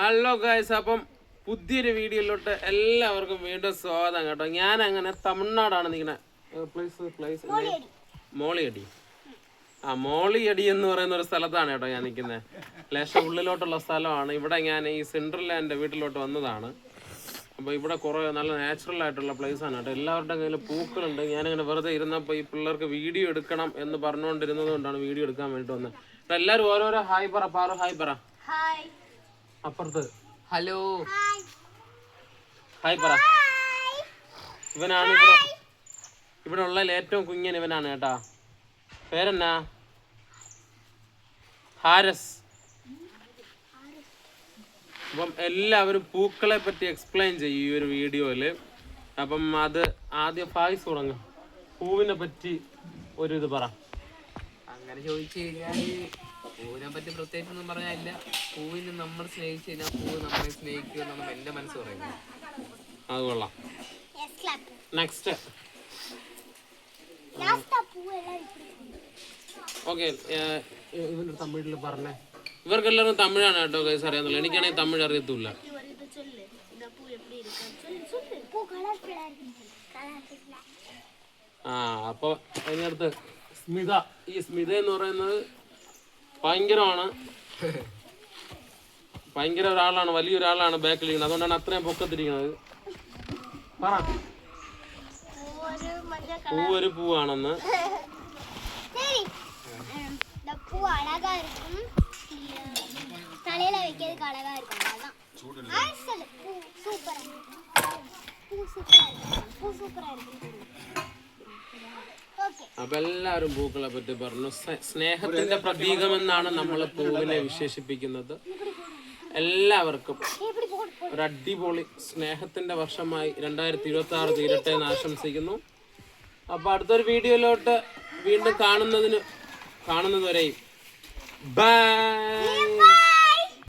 Hello guys, അപ്പം പുതിയൊരു വീഡിയോയിലോട്ട് എല്ലാവർക്കും വീണ്ടും സ്വാഗതം കേട്ടോ. ഞാൻ അങ്ങനെ തമിഴ്നാടാണ് നിൽക്കുന്നത്. മോളിയടി. മോളിയടി എന്ന് പറയുന്ന ഒരു സ്ഥലത്താണ് കേട്ടോ ഞാൻ നിൽക്കുന്നത്. ലേശം ഉള്ളിലോട്ടുള്ള സ്ഥലമാണ്. ഇവിടെ ഞാൻ ഈ സെൻട്രൽ എൻ്റെ വീട്ടിലോട്ട് വന്നതാണ്. അപ്പോൾ ഇവിടെ കുറേ നല്ല നാച്ചുറൽ ആയിട്ടുള്ള പ്ലേസാണ് കേട്ടോ. എല്ലാവരുടെ കയ്യിൽ പൂക്കളുണ്ട്. ഞാനിങ്ങനെ വെറുതെ ഇരുന്നപ്പോൾ ഈ പിള്ളേർക്ക് വീഡിയോ എടുക്കണം എന്ന് പറഞ്ഞുകൊണ്ടിരുന്നത് കൊണ്ടാണ് വീഡിയോ എടുക്കാൻ വേണ്ടിയിട്ട് വന്നത്. അപ്പോൾ എല്ലാവരും ഓരോരോ ഹായ് പറ. പാറു ഹായ് പറ. അപ്പുറത്ത് ഹലോ ഹായ് പറ. ഇവനാണ് ഇവിടെ ഉള്ളതിൽ ഏറ്റവും കുഞ്ഞൻ ഇവനാണ് കേട്ടാ. പേരെന്നാ? ഹാരസ്. അപ്പം എല്ലാവരും പൂക്കളെ പറ്റി എക്സ്പ്ലെയിൻ ചെയ്യും ഈ ഒരു വീഡിയോയില്. അപ്പം അത് ആദ്യം ഫായിസ് തുടങ്ങും. പൂവിനെ പറ്റി ഒരു ഇത് പറ. അങ്ങനെ ചോദിച്ചു കഴിഞ്ഞാൽ പൂവിനെ പറ്റി പ്രത്യേകിച്ചൊന്നും പറഞ്ഞാലില്ല. പൂവിന് നമ്മൾ സ്നേഹിച്ചു കഴിഞ്ഞാൽ പൂവ് നമ്മളെ സ്നേഹിക്കുക എന്നാണ് എൻ്റെ മനസ്സ് പറയുന്നത്. അത് കൊള്ളാം. നെക്സ്റ്റ്. ഓക്കെ, ഇവന്റെ തമിഴിൽ പറഞ്ഞേ. ഇവർക്കെല്ലാവരും തമിഴാണ് കേട്ടോ ഗൈസ് അറിയാന്നുള്ളൂ. എനിക്കാണെങ്കിൽ തമിഴ് അറിയത്തില്ല. അപ്പൊ അതിനടുത്ത് സ്മിത. ഈ സ്മിത എന്ന് പറയുന്നത് ഭയങ്കര ഒരാളാണ്, വലിയൊരാളാണ് ബാക്കിലിരിക്കുന്നത്. അതുകൊണ്ടാണ് അത്രയും പൊക്കത്തിരിക്കുന്നത്. പറ. പൂവൊരു പൂവാണെന്ന്. അപ്പൊ എല്ലാവരും പൂക്കളെ പറ്റി പറഞ്ഞു. സ്നേഹത്തിന്റെ പ്രതീകമെന്നാണ് നമ്മൾ പൂവിനെ വിശേഷിപ്പിക്കുന്നത്. എല്ലാവർക്കും ഒരു അടിപൊളി സ്നേഹത്തിന്റെ വർഷമായി 2026 തീരട്ടെ എന്ന് ആശംസിക്കുന്നു. അപ്പൊ അടുത്തൊരു വീഡിയോയിലോട്ട് വീണ്ടും കാണുന്നതുവരെയും ബൈ.